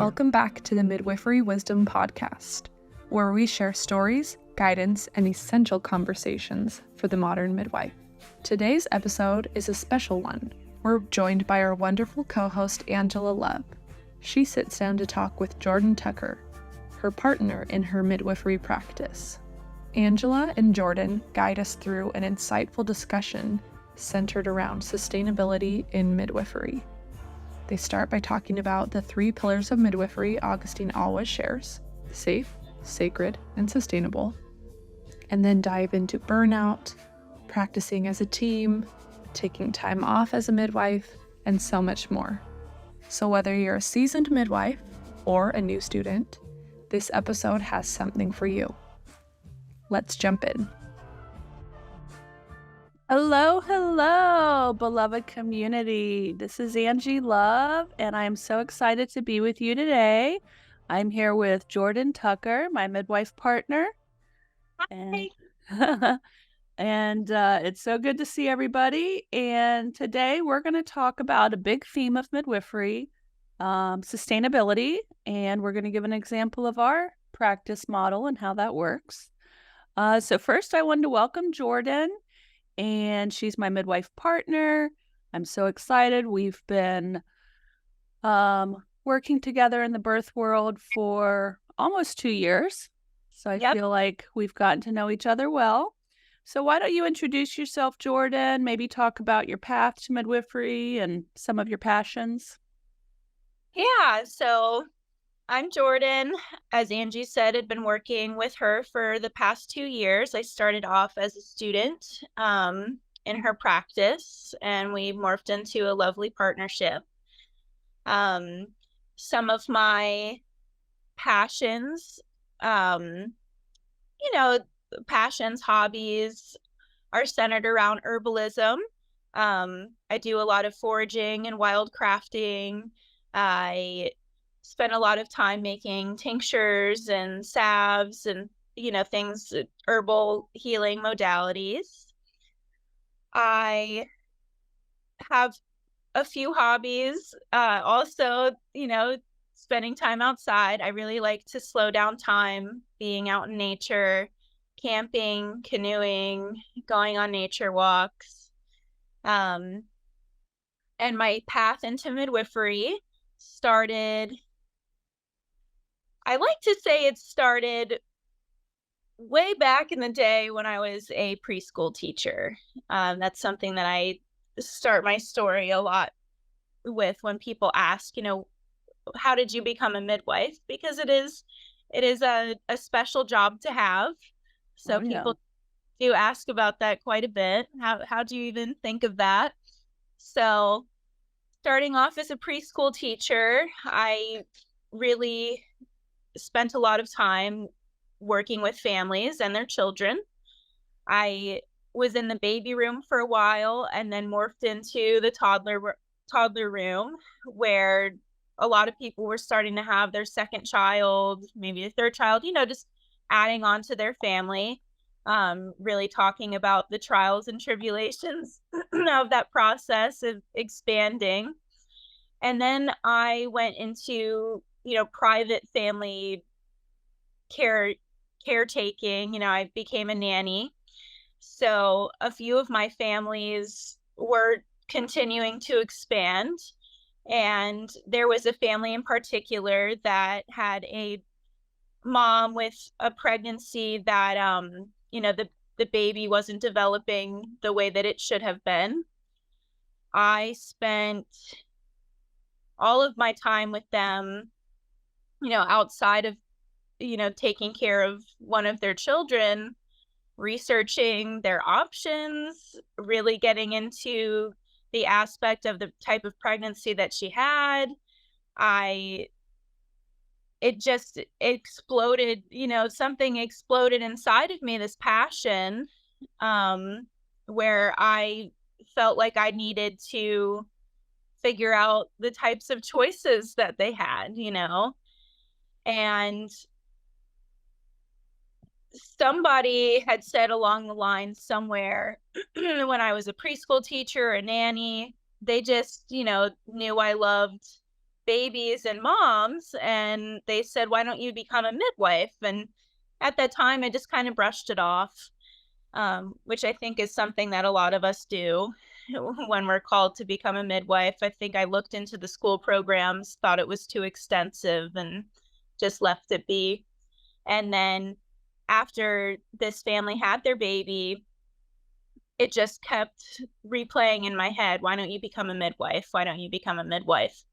Welcome back to the Midwifery Wisdom podcast, where we share stories, guidance, and essential conversations for the modern midwife. Today's episode is a special one. We're joined by our wonderful co-host, Angela Love. She sits down to talk with Jordan Tucker, her partner in her midwifery practice. Angela and Jordan guide us through an insightful discussion centered around sustainability in midwifery. They start by talking about the 3 pillars of midwifery Augustine always shares: safe, sacred, and sustainable, and then dive into burnout, practicing as a team, taking time off as a midwife, and so much more. So whether you're a seasoned midwife or a new student, this episode has something for you. Let's jump in. Hello, beloved community. This is Angie Love, and I'm so excited to be with you today. I'm here with Jordan Tucker, my midwife partner. Hi. And it's so good to see everybody. And today we're going to talk about a big theme of midwifery, sustainability, and we're going to give an example of our practice model and how that works. So first, I wanted to welcome Jordan. And she's my midwife partner. I'm so excited. We've been working together in the birth world for almost 2 years. So I feel like we've gotten to know each other well. So why don't you introduce yourself, Jordan? Maybe talk about your path to midwifery and some of your passions. Yeah, so I'm Jordan. As Angie said, I'd been working with her for the past 2 years. I started off as a student in her practice, and we morphed into a lovely partnership. Some of my passions, hobbies are centered around herbalism. I do a lot of foraging and wild crafting. I spent a lot of time making tinctures and salves and, things, herbal healing modalities. I have a few hobbies. Also, spending time outside. I really like to slow down time, being out in nature, camping, canoeing, going on nature walks. And my path into midwifery started, I like to say it started way back in the day when I was a preschool teacher. That's something that I start my story a lot with when people ask, how did you become a midwife? Because it is a special job to have. So people do ask about that quite a bit. How do you even think of that? So starting off as a preschool teacher, I really spent a lot of time working with families and their children. I was in the baby room for a while and then morphed into the toddler room, where a lot of people were starting to have their second child, maybe a third child, just adding on to their family, really talking about the trials and tribulations of that process of expanding. And then I went into private family caretaking. I became a nanny. So a few of my families were continuing to expand. And there was a family in particular that had a mom with a pregnancy that, the baby wasn't developing the way that it should have been. I spent all of my time with them, outside of, taking care of one of their children, researching their options, really getting into the aspect of the type of pregnancy that she had. It just exploded, something exploded inside of me, this passion, where I felt like I needed to figure out the types of choices that they had, and somebody had said along the line somewhere when I was a preschool teacher or a nanny, they just, knew I loved babies and moms, and they said, why don't you become a midwife? And at that time, I just kind of brushed it off, which I think is something that a lot of us do when we're called to become a midwife. I think I looked into the school programs, thought it was too extensive, and just left it be. And then after this family had their baby, it just kept replaying in my head. Why don't you become a midwife? Why don't you become a midwife?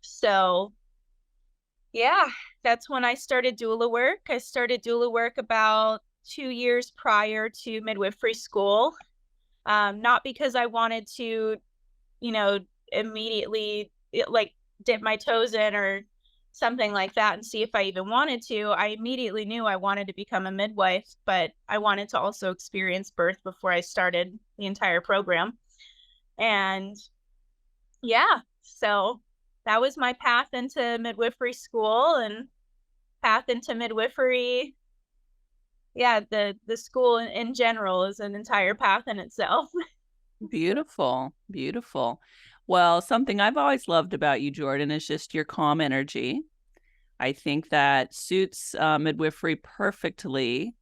So yeah, that's when I started doula work. I started doula work about 2 years prior to midwifery school. Not because I wanted to, immediately like dip my toes in or something like that and see if I even wanted to. I immediately knew I wanted to become a midwife, but I wanted to also experience birth before I started the entire program. And yeah, so that was my path into midwifery school and path into midwifery. Yeah, the school in general is an entire path in itself. Beautiful, beautiful. Well, something I've always loved about you, Jordan, is just your calm energy. I think that suits midwifery perfectly,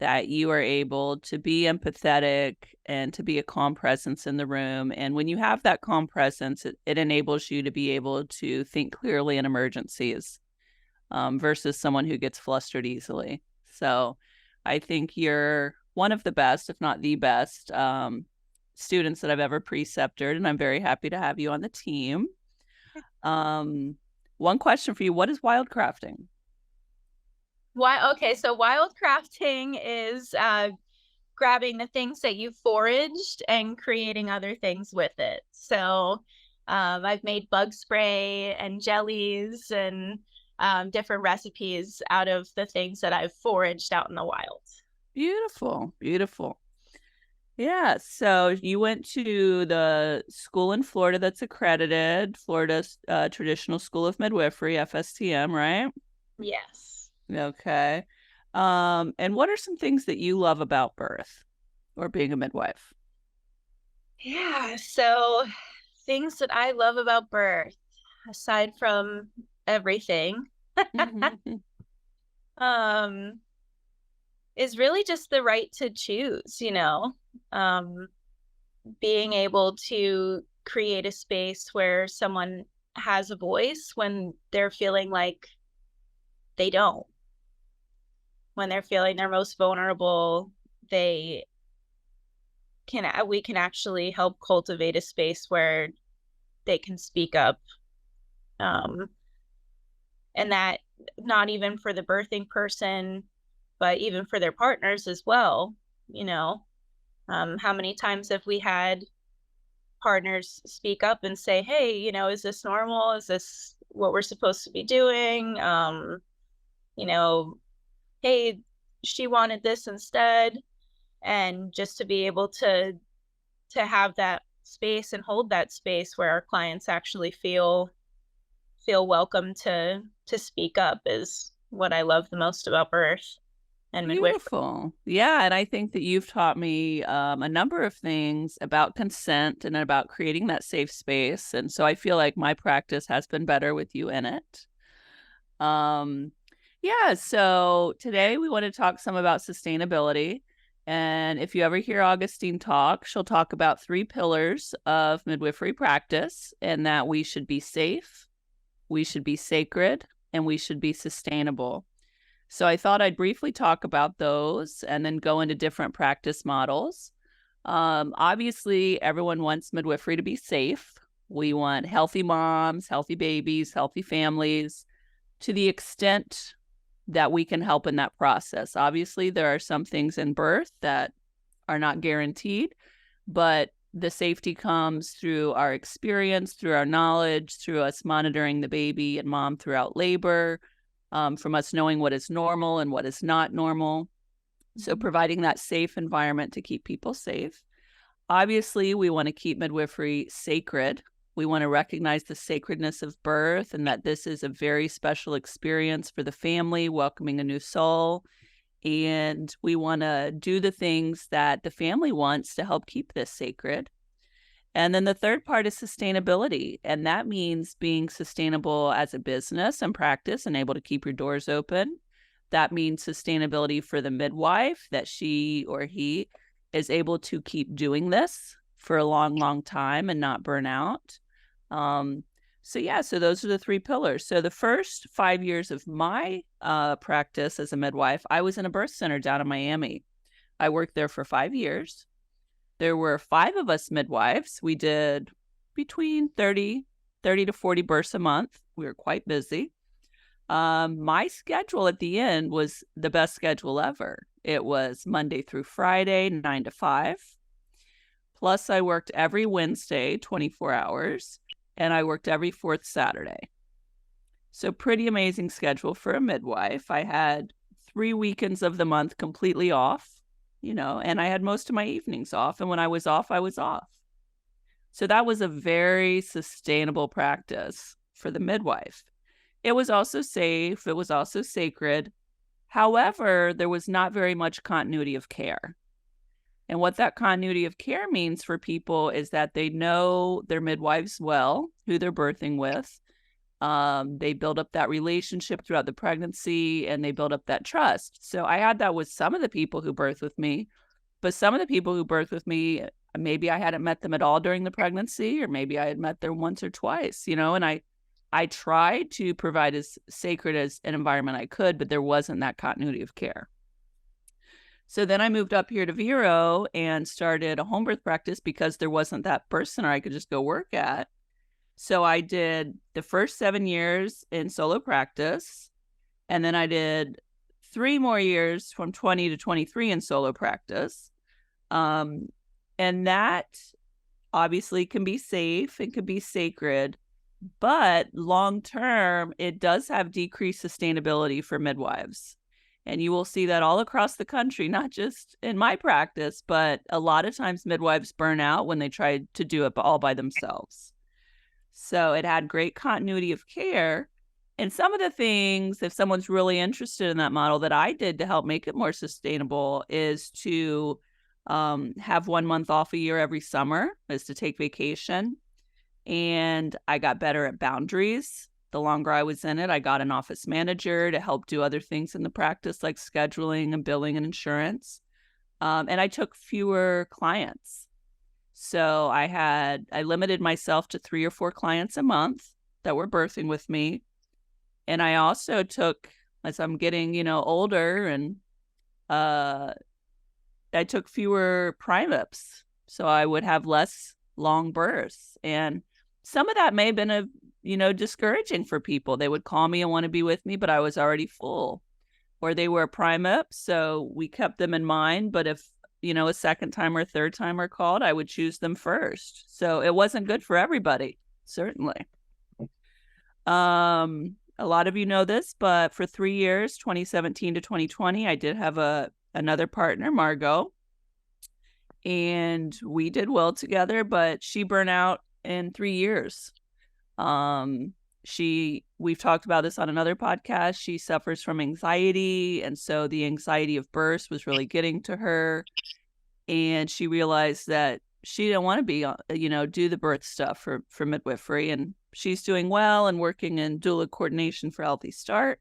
that you are able to be empathetic and to be a calm presence in the room. And when you have that calm presence, it enables you to be able to think clearly in emergencies versus someone who gets flustered easily. So I think you're one of the best, if not the best, students that I've ever preceptored, and I'm very happy to have you on the team. One question for you: what is wildcrafting? Okay, so wildcrafting is grabbing the things that you foraged and creating other things with it. So I've made bug spray and jellies and different recipes out of the things that I've foraged out in the wild. Beautiful, beautiful. Yeah, so you went to the school in Florida that's accredited, Florida Traditional School of Midwifery, FSTM, right? Yes. Okay. And what are some things that you love about birth or being a midwife? Yeah, so things that I love about birth, aside from everything, is really just the right to choose, being able to create a space where someone has a voice when they're feeling like they don't. When they're feeling their most vulnerable, we can actually help cultivate a space where they can speak up. And that not even for the birthing person, but even for their partners as well. How many times have we had partners speak up and say, hey, is this normal? Is this what we're supposed to be doing? Hey, she wanted this instead. And just to be able to have that space and hold that space where our clients actually feel welcome to speak up is what I love the most about birth and midwifery. Beautiful. Yeah, and I think that you've taught me a number of things about consent and about creating that safe space. And so I feel like my practice has been better with you in it. Yeah, so today we want to talk some about sustainability. And if you ever hear Augustine talk, she'll talk about 3 pillars of midwifery practice, and that we should be safe, we should be sacred, and we should be sustainable. So I thought I'd briefly talk about those and then go into different practice models. Obviously, everyone wants midwifery to be safe. We want healthy moms, healthy babies, healthy families, to the extent that we can help in that process. Obviously, there are some things in birth that are not guaranteed, but the safety comes through our experience, through our knowledge, through us monitoring the baby and mom throughout labor, from us knowing what is normal and what is not normal. So providing that safe environment to keep people safe. Obviously, we want to keep midwifery sacred. We want to recognize the sacredness of birth and that this is a very special experience for the family, welcoming a new soul. And we want to do the things that the family wants to help keep this sacred. And then the third part is sustainability. And that means being sustainable as a business and practice and able to keep your doors open. That means sustainability for the midwife, that she or he is able to keep doing this for a long, long time and not burn out. So those are the three pillars. So the first 5 years of my practice as a midwife, I was in a birth center down in Miami. I worked there for 5 years. There were 5 of us midwives. We did between 30 to 40 births a month. We were quite busy. My schedule at the end was the best schedule ever. It was Monday through Friday, 9 to 5. Plus, I worked every Wednesday, 24 hours, and I worked every fourth Saturday. So pretty amazing schedule for a midwife. I had 3 weekends of the month completely off, and I had most of my evenings off. And when I was off, I was off. So that was a very sustainable practice for the midwife. It was also safe. It was also sacred. However, there was not very much continuity of care. And what that continuity of care means for people is that they know their midwives well, who they're birthing with. They build up that relationship throughout the pregnancy, and they build up that trust. So I had that with some of the people who birthed with me, but some of the people who birthed with me, maybe I hadn't met them at all during the pregnancy, or maybe I had met them once or twice, and I tried to provide as sacred as an environment I could, but there wasn't that continuity of care. So then I moved up here to Vero and started a home birth practice because there wasn't that birth center I could just go work at. So I did the first 7 years in solo practice, and then I did 3 more years from 20 to 23 in solo practice. And that obviously can be safe and can be sacred, but long-term, it does have decreased sustainability for midwives. And you will see that all across the country, not just in my practice, but a lot of times midwives burn out when they try to do it all by themselves. So it had great continuity of care. And some of the things, if someone's really interested in that model, that I did to help make it more sustainable is to have 1 month off a year every summer, is to take vacation. And I got better at boundaries. The longer I was in it, I got an office manager to help do other things in the practice, like scheduling and billing and insurance. And I took fewer clients. So I limited myself to 3 or 4 clients a month that were birthing with me. And I also took, as I'm getting, older, and I took fewer primips. So I would have less long births. And some of that may have been discouraging for people. They would call me and want to be with me, but I was already full. Or they were primip, so we kept them in mind. But if, a second time or third timer called, I would choose them first. So it wasn't good for everybody, certainly. A lot of you know this, but for 3 years, 2017 to 2020, I did have another partner, Margot. And we did well together, but she burned out in 3 years. We've talked about this on another podcast. She suffers from anxiety. And so the anxiety of birth was really getting to her. And she realized that she didn't want to be, do the birth stuff for midwifery. And she's doing well and working in doula coordination for Healthy Start.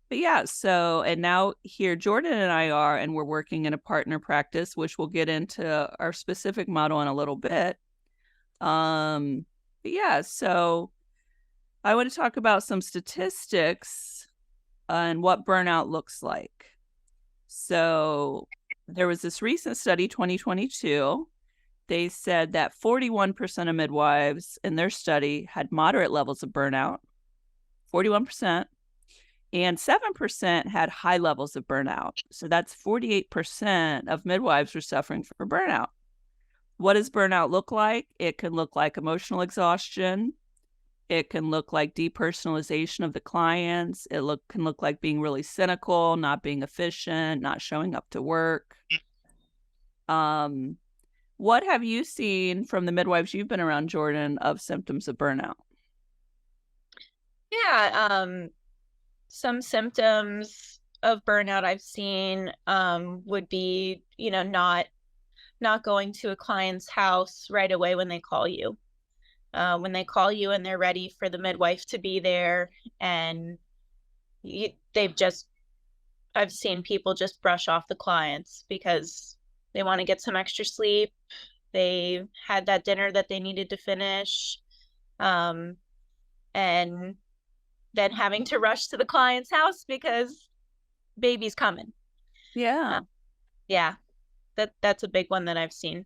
But yeah, and now here Jordan and I are, and we're working in a partner practice, which we'll get into our specific model in a little bit. So I want to talk about some statistics and what burnout looks like. So there was this recent study, 2022. They said that 41% of midwives in their study had moderate levels of burnout, 41%, and 7% had high levels of burnout. So that's 48% of midwives were suffering from burnout. What does burnout look like? It can look like emotional exhaustion. It can look like depersonalization of the clients. It can look like being really cynical, not being efficient, not showing up to work. What have you seen from the midwives you've been around, Jordan, of symptoms of burnout? Yeah, some symptoms of burnout I've seen would be, not not going to a client's house right away when they call you. When they call you and they're ready for the midwife to be there, and I've seen people just brush off the clients because they want to get some extra sleep. They had that dinner that they needed to finish. And then having to rush to the client's house because baby's coming. Yeah. Yeah. That's a big one that I've seen.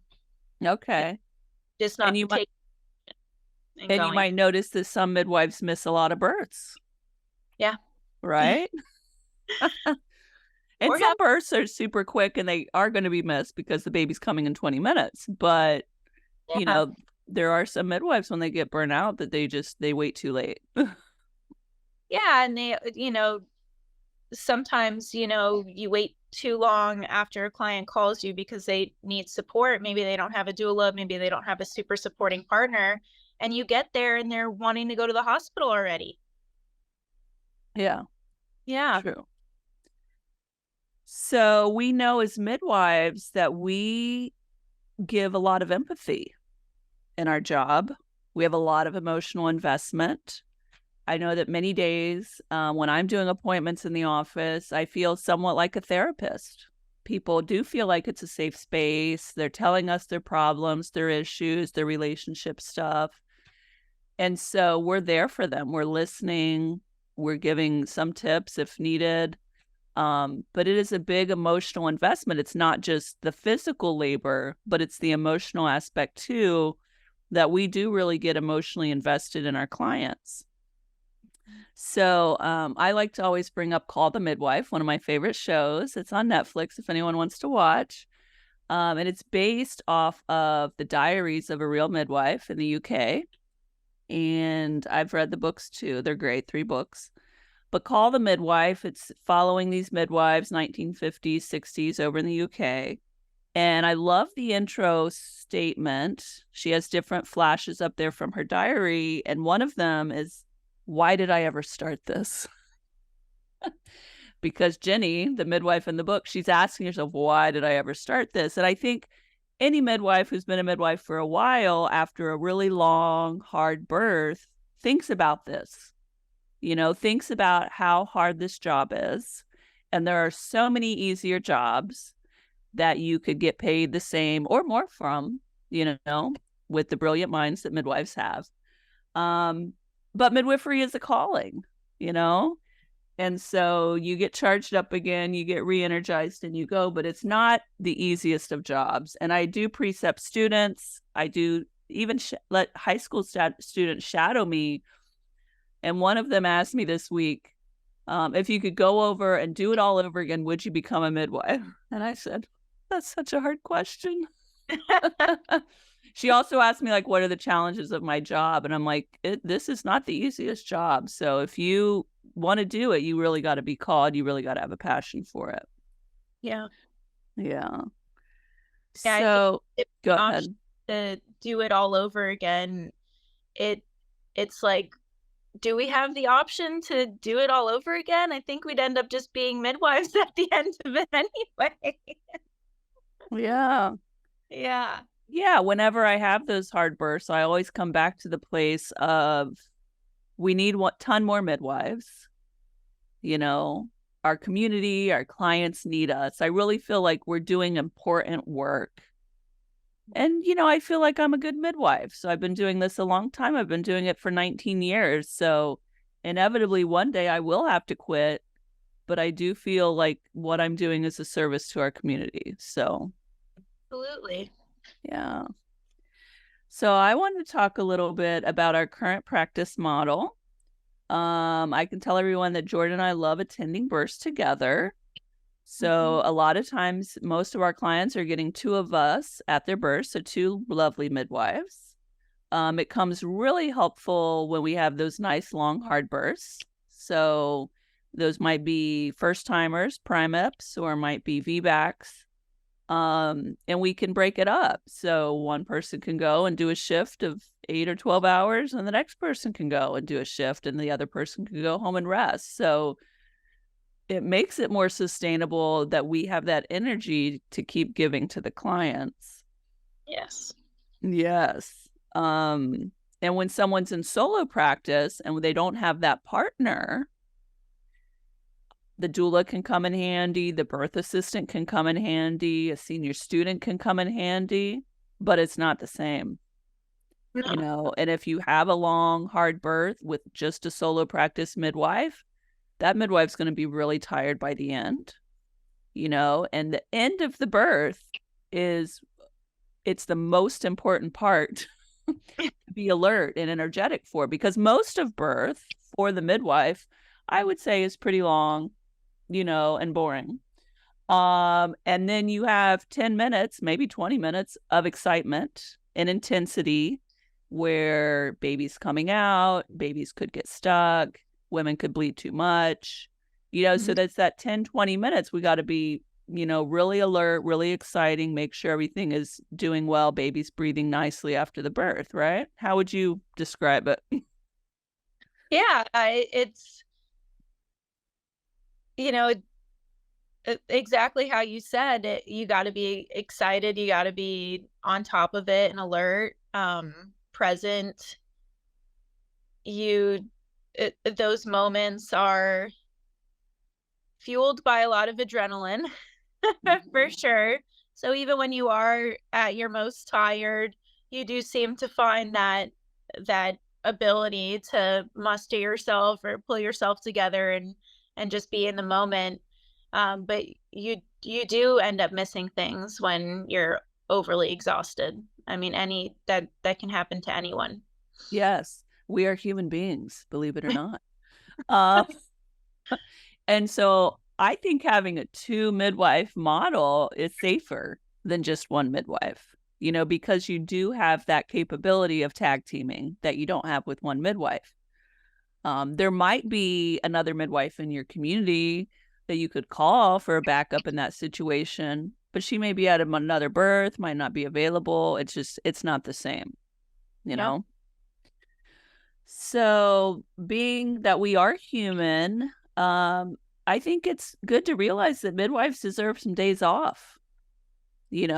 Okay. Just not you going. might notice that some midwives miss a lot of births. Yeah. Right? And some births are super quick and they are going to be missed because the baby's coming in 20 minutes. But, there are some midwives when they get burnt out that they wait too late. Yeah. And they, sometimes, you wait too long after a client calls you because they need support. Maybe they don't have a doula. Maybe they don't have a super supporting partner. And you get there and they're wanting to go to the hospital already. Yeah. Yeah. True. So we know as midwives that we give a lot of empathy in our job. We have a lot of emotional investment. I know that many days when I'm doing appointments in the office, I feel somewhat like a therapist. People do feel like it's a safe space. They're telling us their problems, their issues, their relationship stuff. And so we're there for them. We're listening. We're giving some tips if needed. But it is a big emotional investment. It's not just the physical labor, but it's the emotional aspect too, that we do really get emotionally invested in our clients. So I like to always bring up Call the Midwife, one of my favorite shows. It's on Netflix if anyone wants to watch. And it's based off of the diaries of a real midwife in the UK. And I've read the books too. They're great, 3 books. But Call the Midwife, it's following these midwives, 1950s, 60s over in the UK. And I love the intro statement. She has different flashes up there from her diary. And one of them is, why did I ever start this? Because Jenny, the midwife in the book, she's asking herself, why did I ever start this? And I think any midwife who's been a midwife for a while after a really long, hard birth thinks about this. Thinks about how hard this job is. And there are so many easier jobs that you could get paid the same or more from, with the brilliant minds that midwives have. But midwifery is a calling, and so you get charged up again, you get re-energized and you go, but it's not the easiest of jobs. And I do precept students. I do even let high school students shadow me. And one of them asked me this week, if you could go over and do it all over again, would you become a midwife? And I said, that's such a hard question. She also asked me, what are the challenges of my job? And I'm like, this is not the easiest job. So if you want to do it, you really got to be called. You really got to have a passion for it. Yeah. Yeah. Yeah. So go ahead. To do it all over again. It's like, do we have the option to do it all over again? I think we'd end up just being midwives at the end of it anyway. Yeah. Yeah. Yeah. Whenever I have those hard bursts, I always come back to the place of we need a ton more midwives. Our community, our clients need us. I really feel like we're doing important work. And, I feel like I'm a good midwife. So I've been doing this a long time. I've been doing it for 19 years. So inevitably one day I will have to quit. But I do feel like what I'm doing is a service to our community. So. Absolutely. Yeah. So I wanted to talk a little bit about our current practice model. I can tell everyone that Jordan and I love attending births together. So a lot of times, most of our clients are getting 2 of us at their birth, so 2 lovely midwives. It comes really helpful when we have those nice, long, hard births. So those might be first-timers, prime-eps, or might be VBACs. And we can break it up. So one person can go and do a shift of 8 or 12 hours, and the next person can go and do a shift, and the other person can go home and rest. So it makes it more sustainable that we have that energy to keep giving to the clients. Yes. Yes. And when someone's in solo practice and they don't have that partner, the doula can come in handy, the birth assistant can come in handy, a senior student can come in handy, but it's not the same. No. And if you have a long, hard birth with just a solo practice midwife, that midwife's going to be really tired by the end, and the end of the birth it's the most important part to be alert and energetic for, because most of birth for the midwife, I would say, is pretty long, and boring. And then you have 10 minutes, maybe 20 minutes of excitement and intensity where baby's coming out, babies could get stuck, women could bleed too much, so that's that 10, 20 minutes. We got to be, really alert, really exciting, make sure everything is doing well, baby's breathing nicely after the birth, right? How would you describe it? Yeah, it's, exactly how you said it. You got to be excited. You got to be on top of it and alert, present. Those moments are fueled by a lot of adrenaline, for sure. So even when you are at your most tired, you do seem to find that ability to muster yourself or pull yourself together and just be in the moment. But you do end up missing things when you're overly exhausted. I mean, that can happen to anyone. Yes, we are human beings, believe it or not. uh, and so I think having a 2 midwife model is safer than just 1 midwife, because you do have that capability of tag teaming that you don't have with 1 midwife. There might be another midwife in your community that you could call for a backup in that situation, but she may be at another birth, might not be available. It's not the same, you know? So being that we are human, I think it's good to realize that midwives deserve some days off. We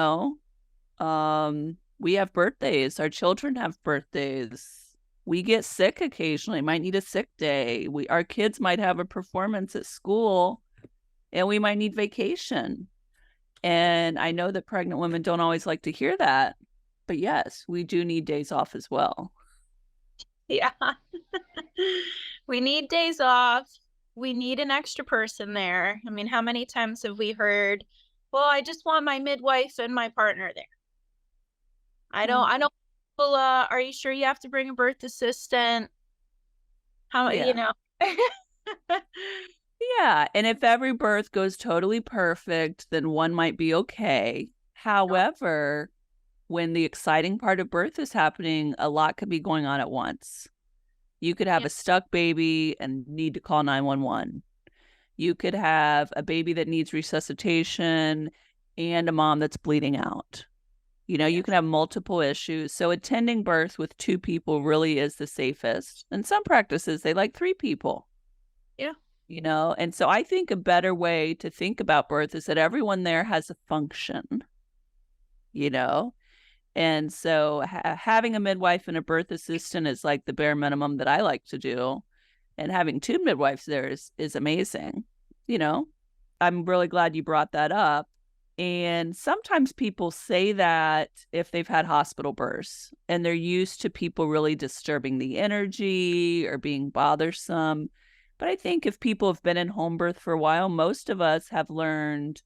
have birthdays. Our children have birthdays. We get sick occasionally, might need a sick day. Our kids might have a performance at school and we might need vacation. And I know that pregnant women don't always like to hear that, but yes, we do need days off as well. Yeah. We need days off. We need an extra person there. I mean, how many times have we heard, well, I just want my midwife and my partner there. I don't, well, are you sure you have to bring a birth assistant? How, Yeah. Yeah. And if every birth goes totally perfect, then one might be okay. However, when the exciting part of birth is happening, a lot could be going on at once. You could have a stuck baby and need to call 911. You could have a baby that needs resuscitation and a mom that's bleeding out. You can have multiple issues. So attending birth with 2 people really is the safest. And some practices, they like 3 people. Yeah. And so I think a better way to think about birth is that everyone there has a function, And so having a midwife and a birth assistant is like the bare minimum that I like to do. And having 2 midwives there is amazing. I'm really glad you brought that up. And sometimes people say that if they've had hospital births and they're used to people really disturbing the energy or being bothersome. But I think if people have been in home birth for a while, most of us have learned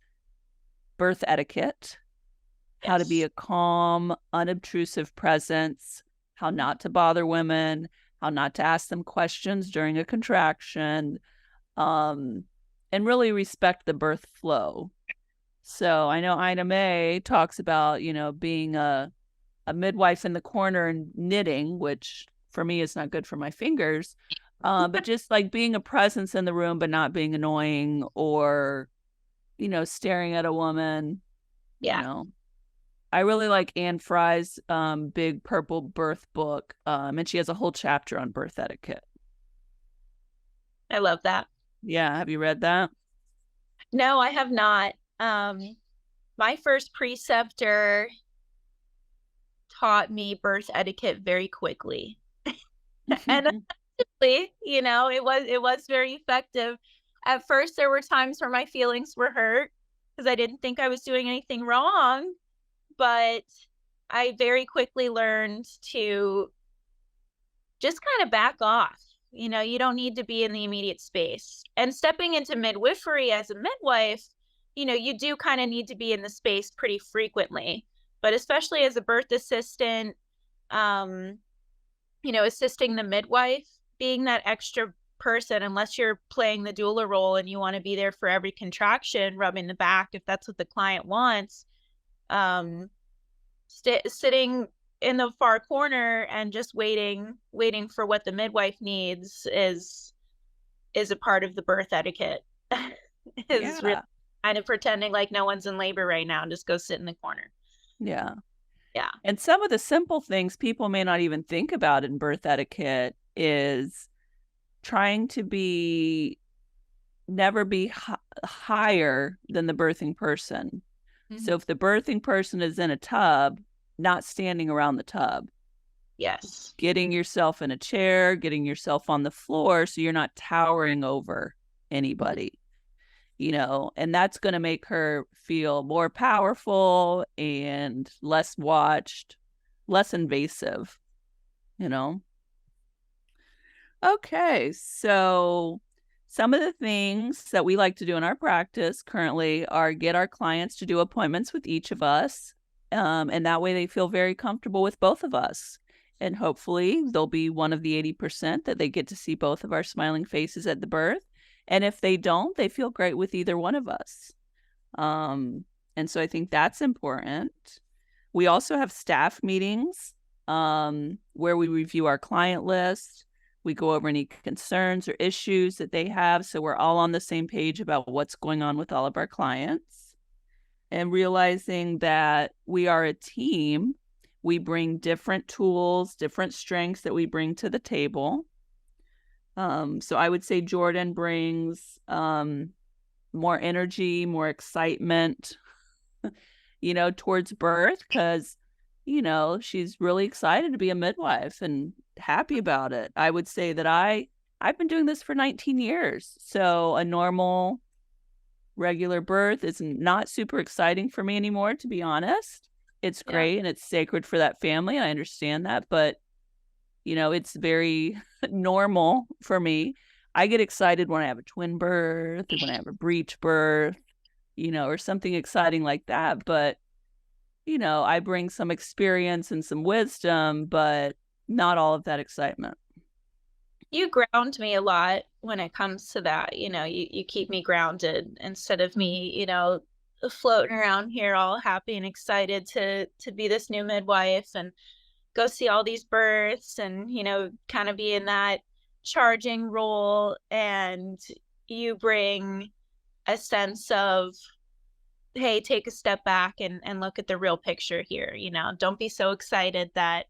birth etiquette, how to be a calm, unobtrusive presence, how not to bother women, how not to ask them questions during a contraction, and really respect the birth flow. So I know Ina May talks about, being a midwife in the corner and knitting, which for me is not good for my fingers, but just like being a presence in the room, but not being annoying or, staring at a woman. Yeah. I really like Anne Fry's big purple birth book, and she has a whole chapter on birth etiquette. I love that. Yeah. Have you read that? No, I have not. My first preceptor, taught me birth etiquette very quickly. And honestly, it was very effective. At first, there were times where my feelings were hurt because I didn't think I was doing anything wrong, but I very quickly learned to just kind of back off. You don't need to be in the immediate space. And stepping into midwifery as a midwife, you do kind of need to be in the space pretty frequently. But especially as a birth assistant, assisting the midwife, being that extra person, unless you're playing the doula role and you want to be there for every contraction, rubbing the back if that's what the client wants, sitting in the far corner and just waiting for what the midwife needs is a part of the birth etiquette. Is really kind of pretending like no one's in labor right now and just go sit in the corner. Yeah. Yeah. And some of the simple things people may not even think about in birth etiquette is trying to never be higher than the birthing person. Mm-hmm. So if the birthing person is in a tub, not standing around the tub. Yes. Getting yourself in a chair, getting yourself on the floor so you're not towering over anybody. And that's going to make her feel more powerful and less watched, less invasive, Okay, so some of the things that we like to do in our practice currently are get our clients to do appointments with each of us. And that way they feel very comfortable with both of us. And hopefully they'll be one of the 80% that they get to see both of our smiling faces at the birth. And if they don't, they feel great with either one of us. And so I think that's important. We also have staff meetings where we review our client list. We go over any concerns or issues that they have. So we're all on the same page about what's going on with all of our clients. And realizing that we are a team, we bring different tools, different strengths that we bring to the table. So I would say Jordan brings more energy, more excitement, towards birth because, she's really excited to be a midwife and happy about it. I would say that I've been doing this for 19 years. So a normal, regular birth is not super exciting for me anymore, to be honest. It's great and it's sacred for that family. I understand that, but it's very normal for me. I get excited when I have a twin birth or when I have a breech birth, or something exciting like that. But, I bring some experience and some wisdom, but not all of that excitement. You ground me a lot when it comes to that. You keep me grounded instead of me, floating around here all happy and excited to be this new midwife and go see all these births and, kind of be in that charging role. And you bring a sense of, hey, take a step back and look at the real picture here. Don't be so excited that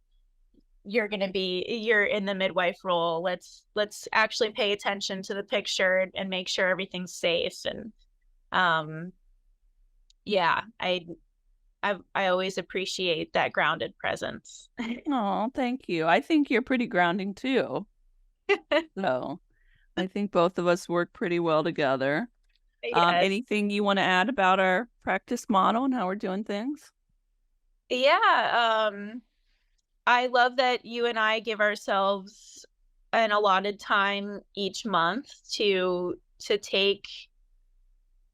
you're in the midwife role. Let's actually pay attention to the picture and make sure everything's safe. And I always appreciate that grounded presence. Oh, thank you. I think you're pretty grounding too. So I think both of us work pretty well together. Yes. Anything you want to add about our practice model and how we're doing things? Yeah. I love that you and I give ourselves an allotted time each month to take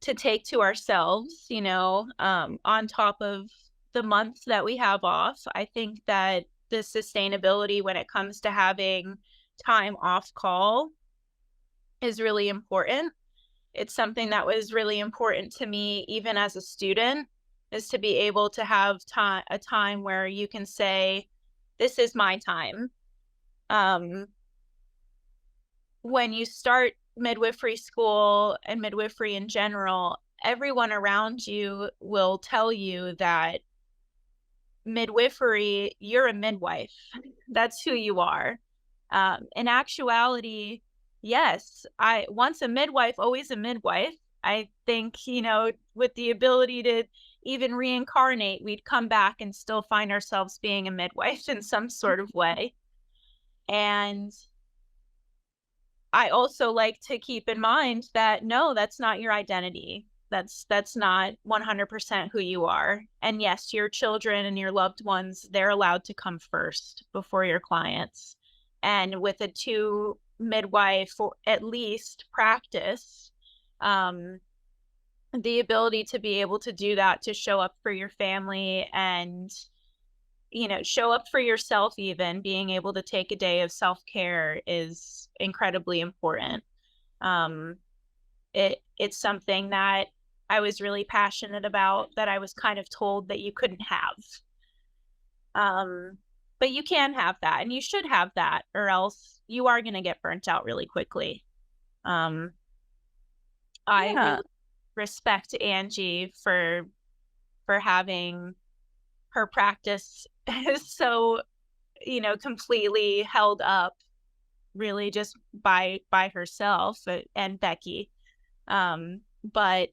to ourselves, on top of the months that we have off. I think that the sustainability when it comes to having time off call is really important. It's something that was really important to me even as a student, is to be able to have a time where you can say, this is my time. When you start midwifery school and midwifery in general, everyone around you will tell you that midwifery, you're a midwife. That's who you are. In actuality, yes, once a midwife, always a midwife. I think, with the ability to even reincarnate, we'd come back and still find ourselves being a midwife in some sort of way. And I also like to keep in mind that no, that's not your identity. That's not 100% who you are. And yes, your children and your loved ones, they're allowed to come first before your clients. And with a 2 midwife or at least practice, the ability to be able to do that, to show up for your family and, show up for yourself, even being able to take a day of self-care is incredibly important. It's something that I was really passionate about, that I was kind of told that you couldn't have. But you can have that, and you should have that, or else you are going to get burnt out really quickly. I really respect Angie for having her practice so, completely held up, really just by herself, and Becky. But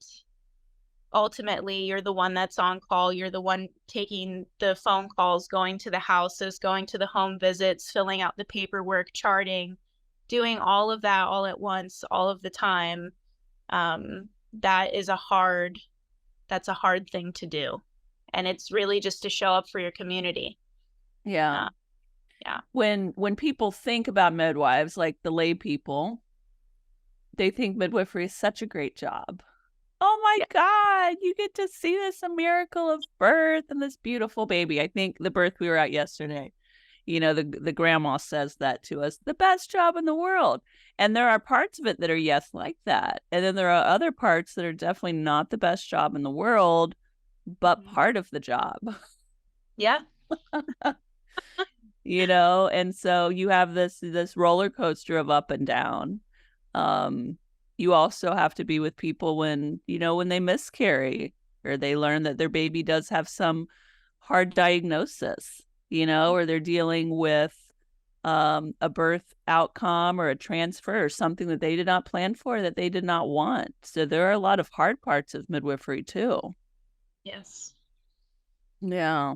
ultimately, you're the one that's on call. You're the one taking the phone calls, going to the houses, going to the home visits, filling out the paperwork, charting, doing all of that all at once, all of the time. That's a hard thing to do. And it's really just to show up for your community. Yeah. Yeah. When people think about midwives, like the lay people, they think midwifery is such a great job. Oh my God, you get to see this a miracle of birth and this beautiful baby. I think the birth we were at yesterday, the grandma says that to us, the best job in the world. And there are parts of it that are, yes, like that. And then there are other parts that are definitely not the best job in the world, but part of the job. Yeah. And so you have this roller coaster of up and down. You also have to be with people when they miscarry, or they learn that their baby does have some hard diagnosis, or they're dealing with a birth outcome or a transfer or something that they did not plan for, that they did not want. So there are a lot of hard parts of midwifery too. Yes. Yeah.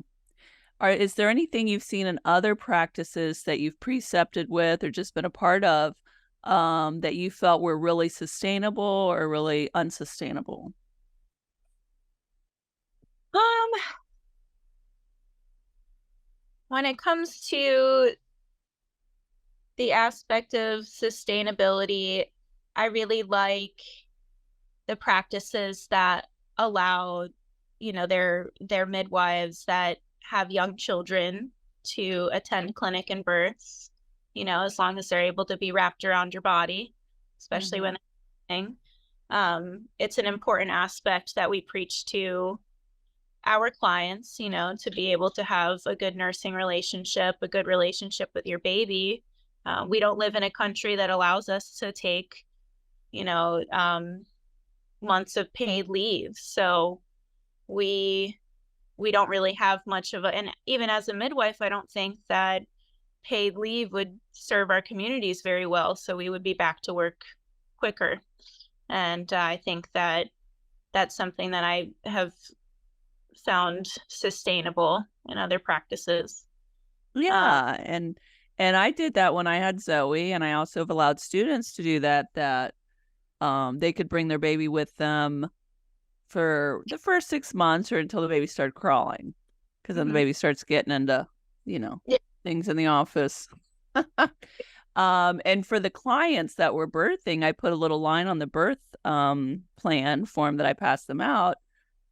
Is there anything you've seen in other practices that you've precepted with or just been a part of that you felt were really sustainable or really unsustainable? When it comes to the aspect of sustainability, I really like the practices that allow, their midwives that have young children to attend clinic and births, as long as they're able to be wrapped around your body, especially when it's an important aspect that we preach to our clients, to be able to have a good nursing relationship, a good relationship with your baby. We don't live in a country that allows us to take, months of paid leave. So we don't really have much of and even as a midwife, I don't think that paid leave would serve our communities very well. So we would be back to work quicker. And I think that that's something that I have found sustainable in other practices. Yeah. And I did that when I had Zoe, and I also have allowed students to do that they could bring their baby with them for the first 6 months or until the baby started crawling, because then the baby starts getting into, things in the office. And for the clients that were birthing, I put a little line on the birth plan form that I passed them out.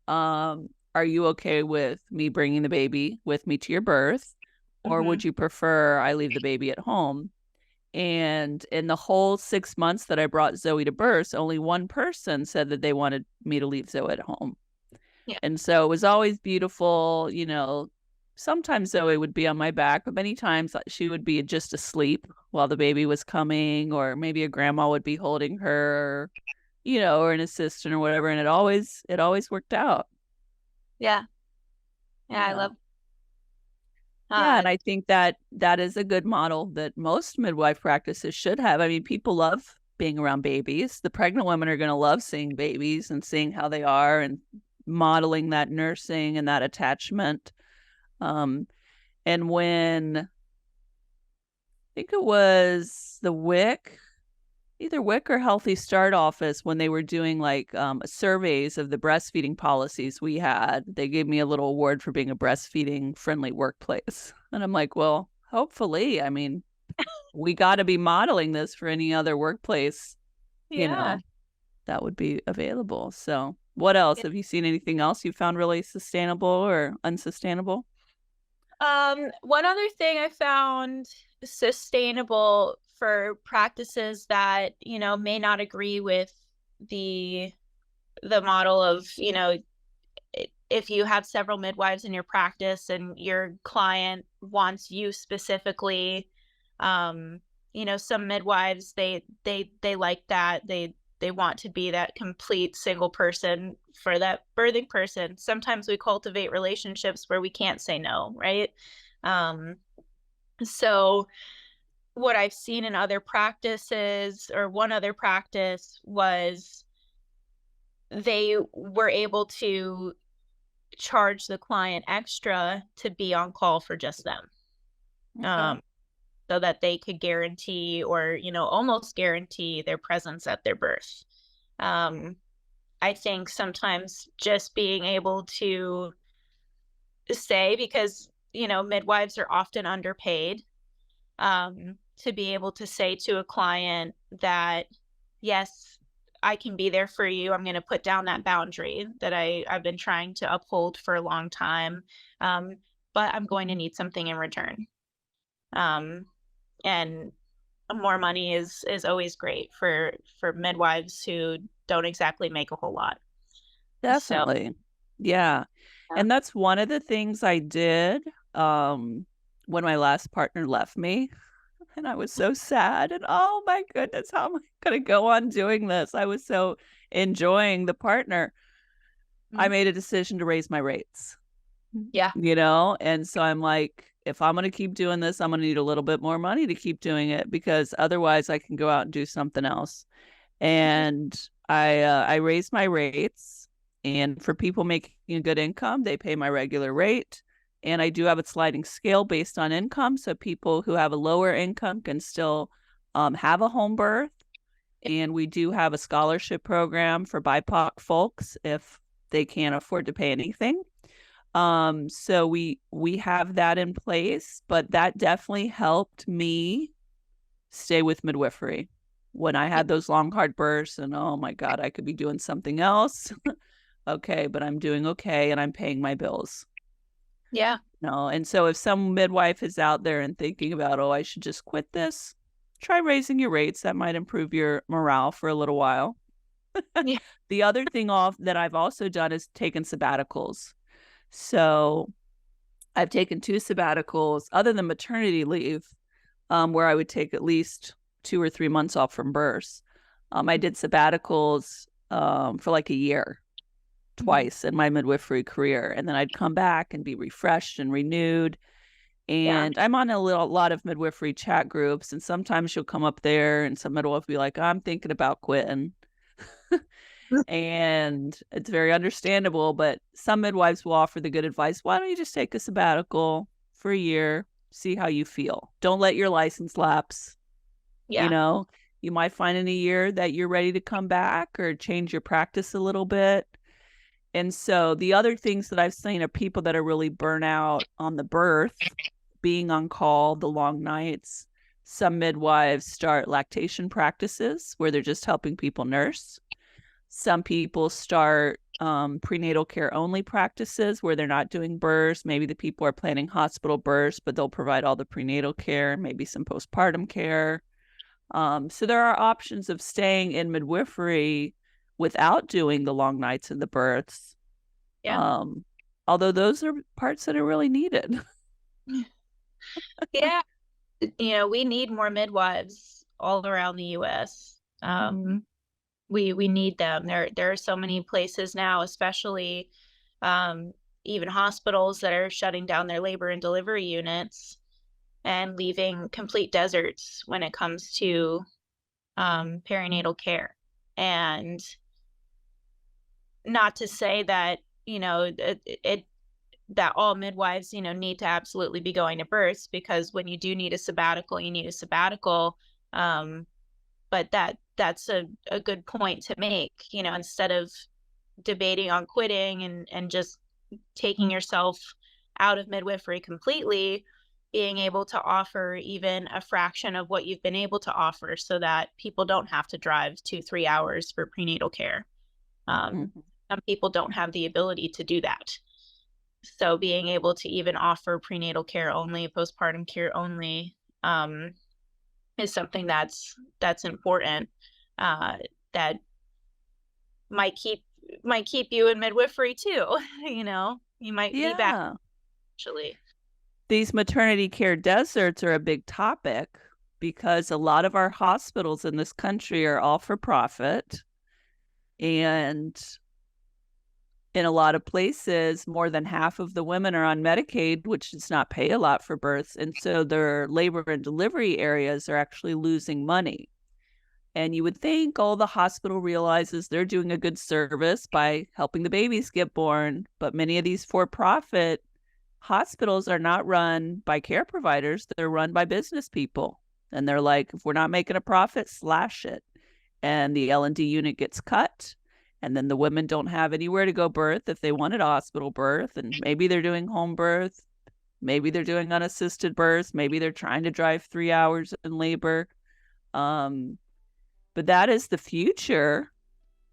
Are you okay with me bringing the baby with me to your birth? Or would you prefer I leave the baby at home? And in the whole 6 months that I brought Zoe to birth, only one person said that they wanted me to leave Zoe at home. Yeah. And so it was always beautiful. Sometimes Zoe would be on my back, but many times she would be just asleep while the baby was coming, or maybe a grandma would be holding her, or an assistant or whatever. And it always worked out. Yeah. Yeah. I love. Yeah, and I think that is a good model that most midwife practices should have. I mean, people love being around babies. The pregnant women are going to love seeing babies and seeing how they are and modeling that nursing and that attachment. And when I think it was the either WIC or Healthy Start office, when they were doing like surveys of the breastfeeding policies we had, they gave me a little award for being a breastfeeding friendly workplace. And I'm like, well, hopefully, I mean, we got to be modeling this for any other workplace, you know, that would be available. So what else? Have you seen anything else you found really sustainable or unsustainable? One other thing I found sustainable for practices that, you know, may not agree with the model of, you know, if you have several midwives in your practice and your client wants you specifically, you know, some midwives, they like that. They want to be that complete single person for that birthing person. Sometimes we cultivate relationships where we can't say no, right? So what I've seen in other practices, or one other practice, was they were able to charge the client extra to be on call for just them. Okay. So that they could guarantee, or, you know, almost guarantee their presence at their birth. I think sometimes just being able to say, because, you know, midwives are often underpaid, to be able to say to a client that, yes, I can be there for you. I'm going to put down that boundary that I've been trying to uphold for a long time. But I'm going to need something in return. And more money is always great for midwives who don't exactly make a whole lot. Definitely. So, yeah. And that's one of the things I did when my last partner left me. And I was so sad. And oh my goodness, how am I going to go on doing this? I was so enjoying the partner. I made a decision to raise my rates. Yeah. You know, and so I'm like, if I'm going to keep doing this, I'm going to need a little bit more money to keep doing it, because otherwise I can go out and do something else. And I raised my rates, and for people making a good income, they pay my regular rate. And I do have a sliding scale based on income. So people who have a lower income can still have a home birth. And we do have a scholarship program for BIPOC folks if they can't afford to pay anything. So we have that in place, but that definitely helped me stay with midwifery when I had those long, hard births and, oh my God, I could be doing something else. Okay, but I'm doing okay and I'm paying my bills. Yeah. No. And so if some midwife is out there and thinking about, oh, I should just quit this, try raising your rates. That might improve your morale for a little while. Yeah. The other thing that I've also done is taken sabbaticals. So I've taken 2 sabbaticals other than maternity leave, where I would take at least 2 or 3 months off from births. I did sabbaticals for like a year, twice in my midwifery career. And then I'd come back and be refreshed and renewed. And I'm on a lot of midwifery chat groups. And sometimes you'll come up there and some midwife will be like, I'm thinking about quitting. And it's very understandable, but some midwives will offer the good advice. Why don't you just take a sabbatical for a year, see how you feel? Don't let your license lapse. Yeah. You know, you might find in a year that you're ready to come back or change your practice a little bit. And so the other things that I've seen are people that are really burnt out on the birth, being on call, the long nights. Some midwives start lactation practices where they're just helping people nurse. Some people start prenatal care only practices where they're not doing births. Maybe the people are planning hospital births, but they'll provide all the prenatal care, maybe some postpartum care. So there are options of staying in midwifery without doing the long nights and the births. Yeah. Although those are parts that are really needed. Yeah. You know, we need more midwives all around the U.S. We need them. There are so many places now, especially even hospitals, that are shutting down their labor and delivery units and leaving complete deserts when it comes to perinatal care. And not to say that, that all midwives, need to absolutely be going to births, because when you do need a sabbatical, you need a sabbatical. But that's a good point to make, instead of debating on quitting and just taking yourself out of midwifery completely, being able to offer even a fraction of what you've been able to offer, so that people don't have to drive 2-3 hours for prenatal care. Some people don't have the ability to do that. So being able to even offer prenatal care only, postpartum care only, is something that's important, that might keep you in midwifery too. You might be back actually. These maternity care deserts are a big topic because a lot of our hospitals in this country are all for profit, and in a lot of places, more than half of the women are on Medicaid, which does not pay a lot for births. And so their labor and delivery areas are actually losing money. And you would think, the hospital realizes they're doing a good service by helping the babies get born. But many of these for-profit hospitals are not run by care providers. They're run by business people. And they're like, if we're not making a profit, slash it. And the L&D unit gets cut. And then the women don't have anywhere to go birth if they wanted a hospital birth. And maybe they're doing home birth. Maybe they're doing unassisted births. Maybe they're trying to drive 3 hours in labor. But that is the future,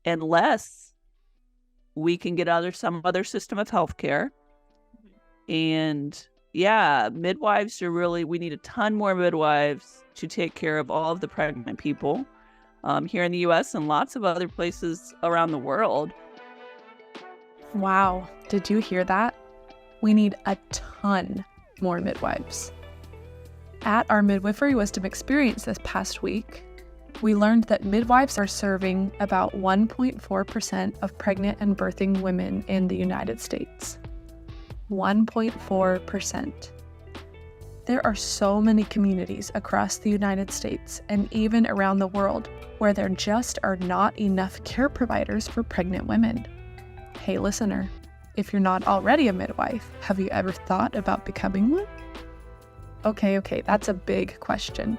unless we can get some other system of healthcare. And midwives we need a ton more midwives to take care of all of the pregnant people. Here in the U.S. and lots of other places around the world. Wow, did you hear that? We need a ton more midwives. At our Midwifery Wisdom experience this past week, we learned that midwives are serving about 1.4% of pregnant and birthing women in the United States. 1.4%. There are so many communities across the United States and even around the world where there just are not enough care providers for pregnant women. Hey listener, if you're not already a midwife, have you ever thought about becoming one? Okay, that's a big question.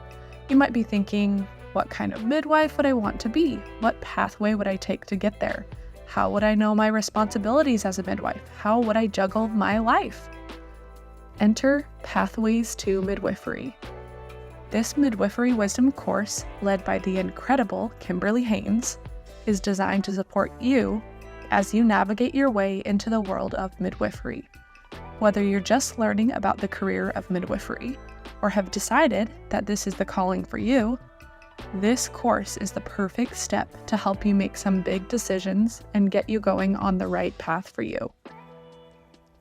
You might be thinking, what kind of midwife would I want to be? What pathway would I take to get there? How would I know my responsibilities as a midwife? How would I juggle my life? Enter Pathways to Midwifery. This Midwifery Wisdom course, led by the incredible Kimberly Haynes, is designed to support you as you navigate your way into the world of midwifery. Whether you're just learning about the career of midwifery or have decided that this is the calling for you, this course is the perfect step to help you make some big decisions and get you going on the right path for you.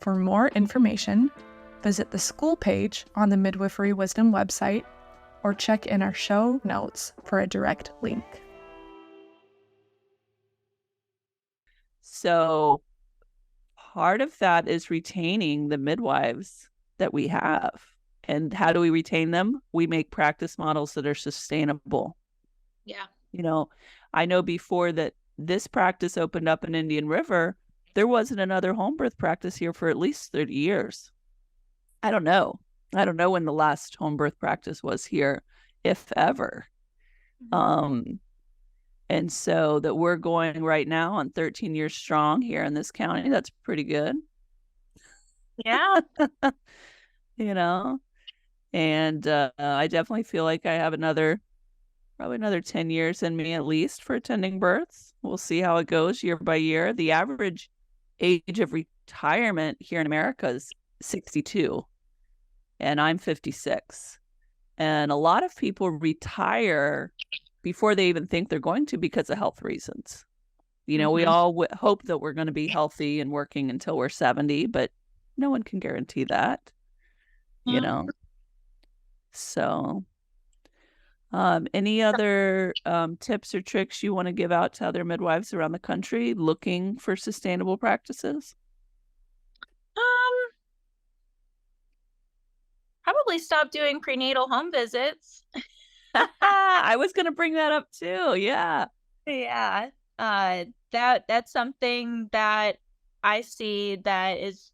For more information, visit the school page on the Midwifery Wisdom website or check in our show notes for a direct link. So part of that is retaining the midwives that we have. And how do we retain them? We make practice models that are sustainable. Yeah. I know before that this practice opened up in Indian River, there wasn't another home birth practice here for at least 30 years. I don't know when the last home birth practice was here, if ever. And so that we're going right now on 13 years strong here in this county. That's pretty good. Yeah. And I definitely feel like I have probably another 10 years in me at least for attending births. We'll see how it goes year by year. The average age of retirement here in America is 62. And I'm 56. And a lot of people retire before they even think they're going to because of health reasons. We all hope that we're going to be healthy and working until we're 70, but no one can guarantee that, So any other tips or tricks you want to give out to other midwives around the country looking for sustainable practices? Probably stop doing prenatal home visits. I was going to bring that up too. Yeah. Yeah. That's something that I see that is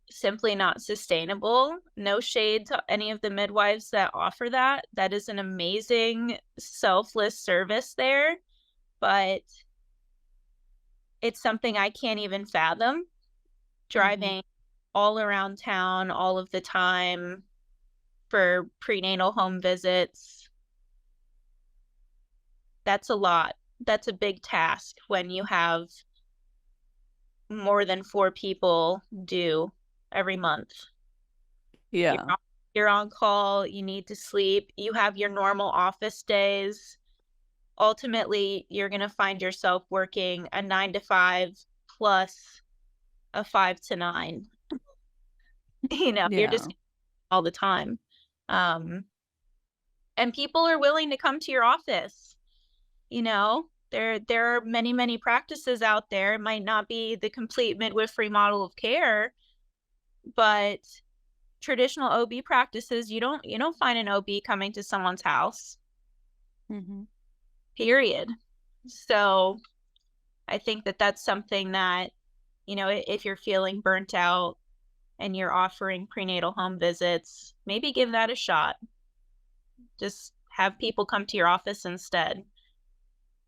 simply not sustainable. No shade to any of the midwives that offer that. That is an amazing selfless service there, but it's something I can't even fathom. Driving all around town all of the time for prenatal home visits. That's a lot. That's a big task when you have more than 4 people due every month. Yeah. You're on call, you need to sleep, you have your normal office days. Ultimately, you're going to find yourself working a 9 to 5 plus a 5 to 9. You're Yeah. just all the time. And people are willing to come to your office. There are many practices out there. It might not be the complete midwifery model of care, but traditional OB practices, you don't find an OB coming to someone's house. Period. So I think that that's something that, if you're feeling burnt out and you're offering prenatal home visits, maybe give that a shot. Just have people come to your office instead.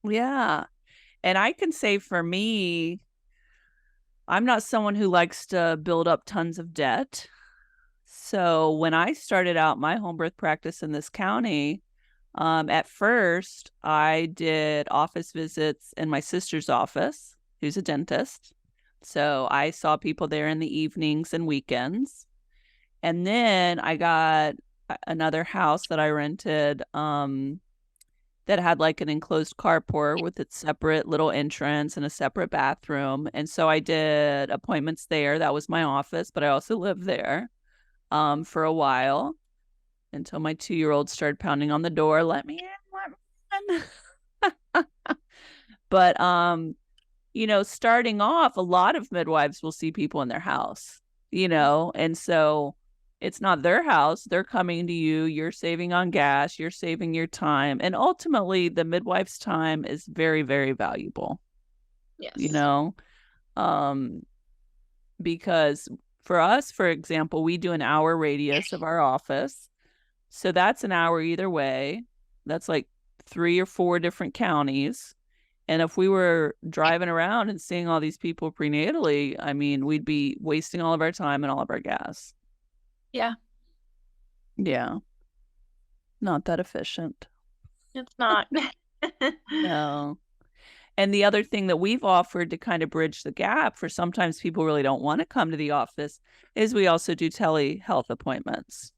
Yeah. And I can say for me, I'm not someone who likes to build up tons of debt. So when I started out my home birth practice in this county, at first I did office visits in my sister's office, who's a dentist. So I saw people there in the evenings and weekends. And then I got another house that I rented that had like an enclosed carport with its separate little entrance and a separate bathroom. And so I did appointments there. That was my office, but I also lived there for a while until my 2-year-old started pounding on the door, let me in. But starting off, a lot of midwives will see people in their house, and so it's not their house. They're coming to you. You're saving on gas. You're saving your time. And ultimately, the midwife's time is very, very valuable. Yes. Because for us, for example, we do an hour radius of our office. So that's an hour either way. That's like 3 or 4 different counties. And if we were driving around and seeing all these people prenatally, I mean, we'd be wasting all of our time and all of our gas. Yeah. Yeah. Not that efficient. It's not. No. And the other thing that we've offered to kind of bridge the gap for sometimes people really don't want to come to the office is we also do telehealth appointments.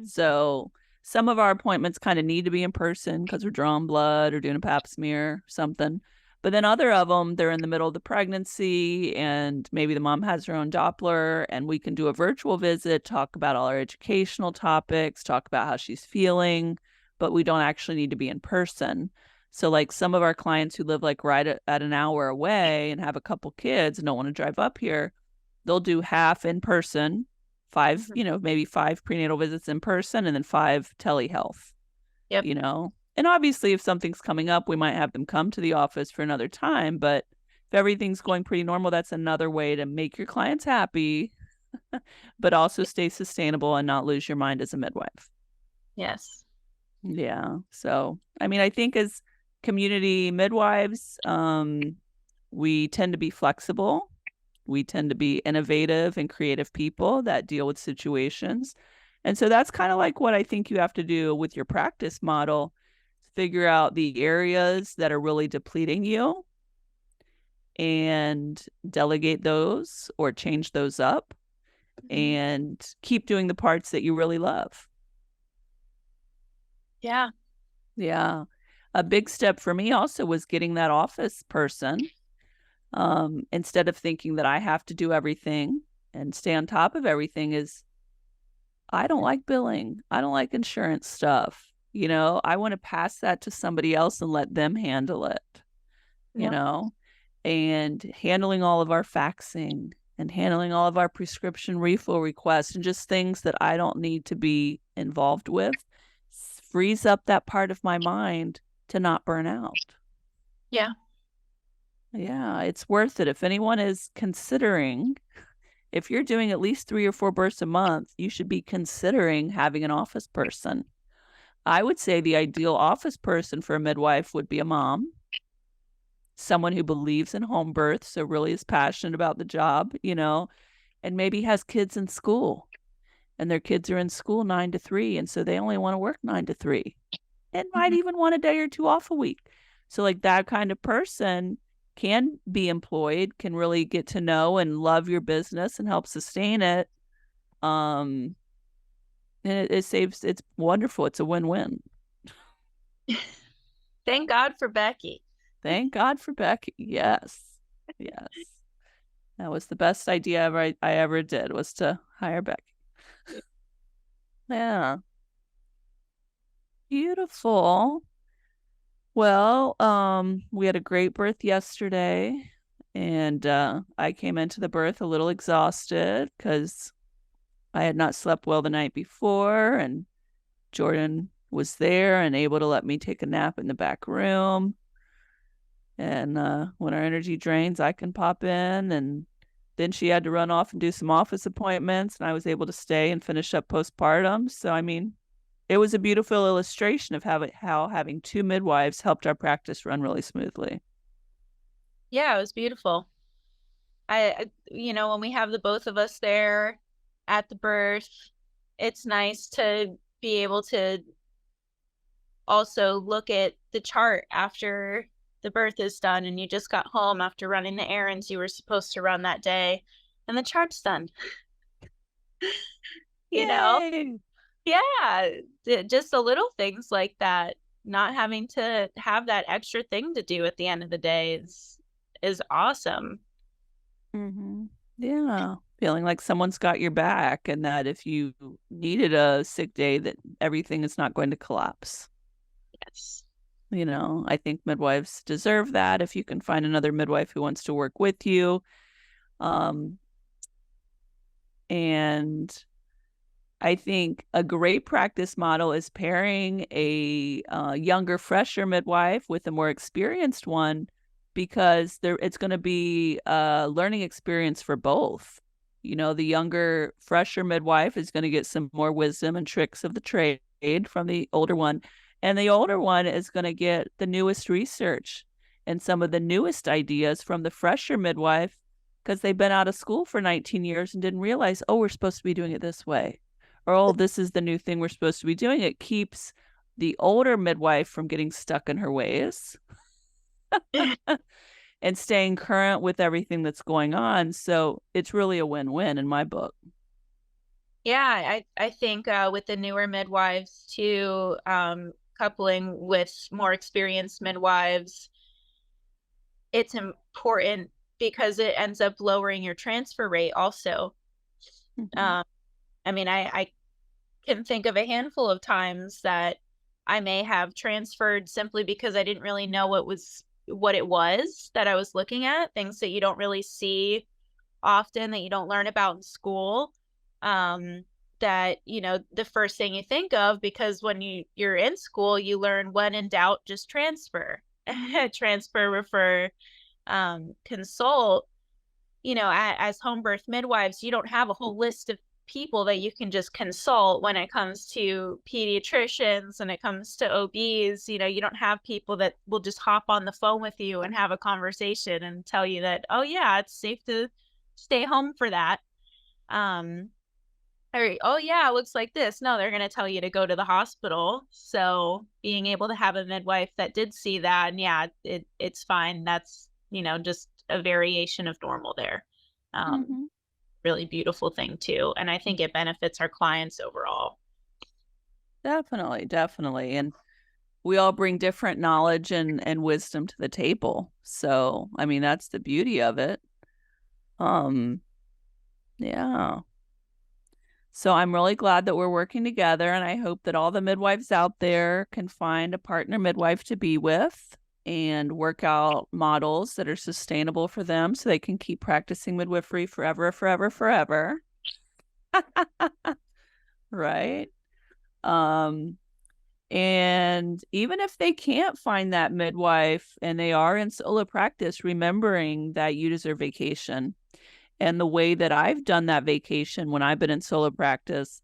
So some of our appointments kind of need to be in person because we're drawing blood or doing a pap smear or something. But then other of them, they're in the middle of the pregnancy and maybe the mom has her own Doppler and we can do a virtual visit, talk about all our educational topics, talk about how she's feeling, but we don't actually need to be in person. So like some of our clients who live like right at an hour away and have a couple kids and don't want to drive up here, they'll do half in person, 5, maybe 5 prenatal visits in person and then 5 telehealth. Yep. And obviously if something's coming up, we might have them come to the office for another time, but if everything's going pretty normal, that's another way to make your clients happy, but also stay sustainable and not lose your mind as a midwife. Yes. Yeah. So, I mean, I think as community midwives, we tend to be flexible. We tend to be innovative and creative people that deal with situations. And so that's kind of like what I think you have to do with your practice model. Figure out the areas that are really depleting you and delegate those or change those up and keep doing the parts that you really love. Yeah. Yeah. A big step for me also was getting that office person. Instead of thinking that I have to do everything and stay on top of everything, is I don't like billing. I don't like insurance stuff. I want to pass that to somebody else and let them handle it, and handling all of our faxing and handling all of our prescription refill requests and just things that I don't need to be involved with frees up that part of my mind to not burn out. Yeah. Yeah, it's worth it. If anyone is considering, if you're doing at least 3 or 4 births a month, you should be considering having an office person. I would say the ideal office person for a midwife would be a mom, someone who believes in home birth, so really is passionate about the job, and maybe has kids in school, and their kids are in school 9 to 3, and so they only want to work 9 to 3 and might even want a day or two off a week. So like that kind of person can be employed, can really get to know and love your business and help sustain it. And it saves, it's wonderful. It's a win-win. Thank God for Becky. Thank God for Becky. Yes. Yes. That was the best idea I ever did, was to hire Becky. Yeah. Beautiful. Well, we had a great birth yesterday, and I came into the birth a little exhausted because I had not slept well the night before, and Jordan was there and able to let me take a nap in the back room. And when our energy drains, I can pop in. And then she had to run off and do some office appointments, and I was able to stay and finish up postpartum. So, I mean, it was a beautiful illustration of how having 2 midwives helped our practice run really smoothly. Yeah, it was beautiful. When we have the both of us there at the birth, it's nice to be able to also look at the chart after the birth is done and you just got home after running the errands you were supposed to run that day, and the chart's done. Yay! Yeah, just the little things like that, not having to have that extra thing to do at the end of the day is awesome. Mm-hmm. Yeah, feeling like someone's got your back, and that if you needed a sick day, that everything is not going to collapse. Yes. I think midwives deserve that if you can find another midwife who wants to work with you. And I think a great practice model is pairing a younger, fresher midwife with a more experienced one, because it's going to be a learning experience for both. The younger, fresher midwife is going to get some more wisdom and tricks of the trade from the older one. And the older one is going to get the newest research and some of the newest ideas from the fresher midwife, because they've been out of school for 19 years and didn't realize, oh, we're supposed to be doing it this way. Or, oh, this is the new thing we're supposed to be doing. It keeps the older midwife from getting stuck in her ways and staying current with everything that's going on. So it's really a win-win in my book. Yeah, I think with the newer midwives too, coupling with more experienced midwives, it's important because it ends up lowering your transfer rate also. Mm-hmm. I can think of a handful of times that I may have transferred simply because I didn't really know what it was that I was looking at, things that you don't really see often, that you don't learn about in school. That, the first thing you think of, because when you're in school, you learn when in doubt, just transfer, transfer, refer, consult. As home birth midwives, you don't have a whole list of people that you can just consult when it comes to pediatricians and it comes to OBs. You don't have people that will just hop on the phone with you and have a conversation and tell you that, oh yeah, it's safe to stay home for that. Or, oh yeah, it looks like this. No, they're going to tell you to go to the hospital. So being able to have a midwife that did see that, and yeah, it's fine. That's, just a variation of normal there. Really beautiful thing too. And I think it benefits our clients overall. Definitely. And we all bring different knowledge and wisdom to the table. So, I mean, that's the beauty of it. Yeah. So I'm really glad that we're working together, and I hope that all the midwives out there can find a partner midwife to be with and work out models that are sustainable for them so they can keep practicing midwifery forever. Right. And even if they can't find that midwife and they are in solo practice, remembering that you deserve vacation. And the way that I've done that vacation when I've been in solo practice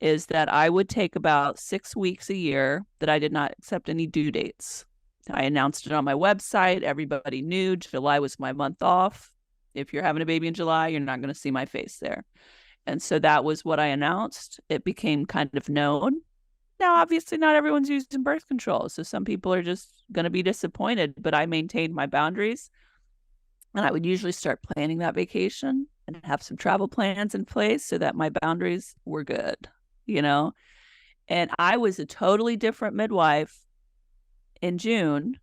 is that I would take about 6 weeks a year that I did not accept any due dates. I announced it on my website. Everybody knew July was my month off. If you're having a baby in July, you're not going to see my face there. And so that was what I announced. It became kind of known. Now, obviously, not everyone's using birth control. So some people are just going to be disappointed, but I maintained my boundaries. And I would usually start planning that vacation and have some travel plans in place so that my boundaries were good, you know? And I was a totally different midwife in June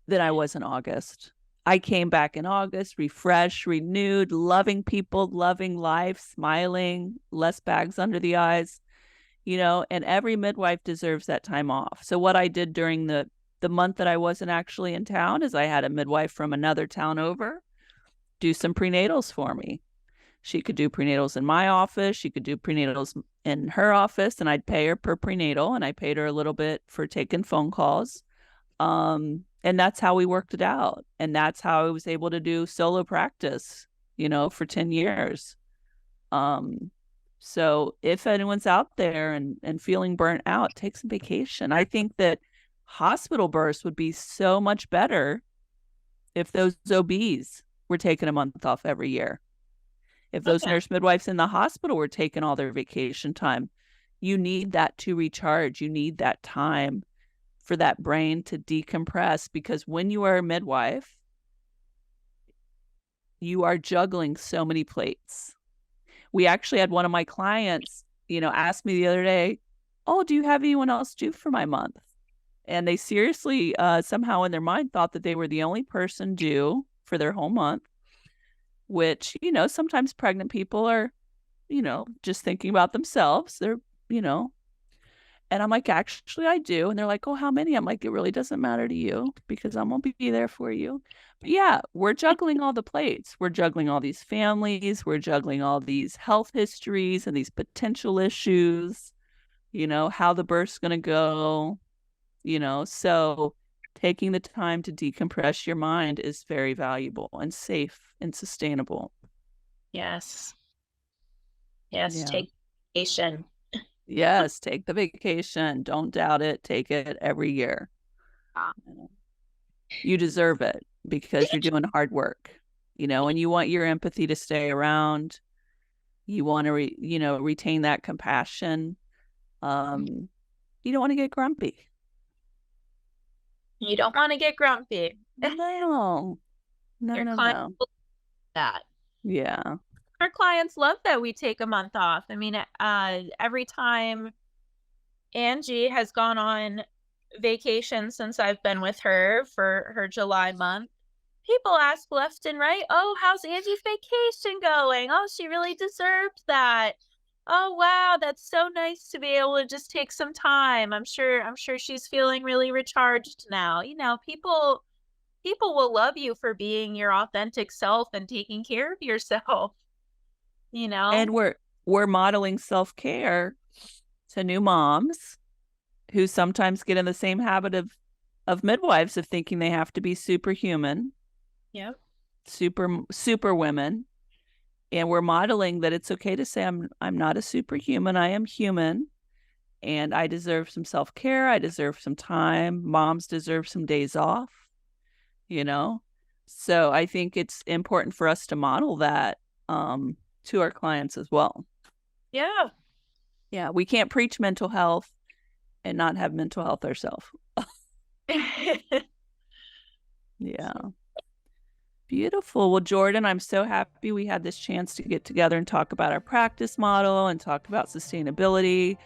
than I was in August. I came back in August, refreshed, renewed, loving people, loving life, smiling, less bags under the eyes, you know, and every midwife deserves that time off. So what I did during the month that I wasn't actually in town is I had a midwife from another town over do some prenatals for me. She could do prenatals in my office. She could do prenatals in her office, and I'd pay her per prenatal, and I paid her a little bit for taking phone calls. And that's how we worked it out. And that's how I was able to do solo practice, you know, for 10 years. So if anyone's out there and feeling burnt out, take some vacation. I think that hospital births would be so much better if those OBs were taking a month off every year. If those nurse midwives in the hospital were taking all their vacation time. You need that to recharge. You need that time for that brain to decompress, because when you are a midwife, you are juggling so many plates. We actually had one of my clients, you know, ask me the other day, oh, do you have anyone else due for my month? And they seriously, somehow in their mind, thought that they were the only person due for their whole month, which, you know, sometimes pregnant people are, you know, just thinking about themselves. They're, you know, and I'm like, actually, I do. And they're like, oh, how many? I'm like, it really doesn't matter to you because I'm going to be there for you. But yeah, we're juggling all the plates. We're juggling all these families. We're juggling all these health histories and these potential issues, you know, how the birth's going to go, you know. So taking the time to decompress your mind is very valuable and safe and sustainable. Yes. Yeah. Take vacation. Yes, take the vacation. Don't doubt it. Take it every year. You deserve it because you're doing hard work, you know, and you want your empathy to stay around. You want to, retain that compassion. You don't want to get grumpy. You don't want to get grumpy. No. That. Yeah. Our clients love that we take a month off. I mean, every time Angie has gone on vacation since I've been with her for her July month, people ask left and right, oh, how's Angie's vacation going? Oh, she really deserved that. Oh, wow, that's so nice to be able to just take some time. I'm sure she's feeling really recharged now. You know, people will love you for being your authentic self and taking care of yourself. You know, and we're modeling self-care to new moms who sometimes get in the same habit of midwives of thinking they have to be superhuman. Yep. Super women. And we're modeling that it's okay to say I'm not a superhuman. I am human, and I deserve some self-care. I deserve some time. Moms deserve some days off, you know. So I think it's important for us to model that to our clients as well. Yeah. Yeah. We can't preach mental health and not have mental health ourselves. Yeah. Beautiful. Well, Jordan, I'm so happy we had this chance to get together and talk about our practice model and talk about sustainability.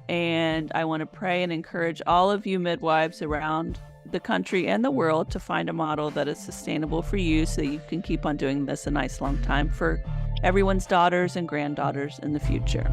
And I want to pray and encourage all of you midwives around the country and the world to find a model that is sustainable for you so that you can keep on doing this a nice long time for everyone's daughters and granddaughters in the future.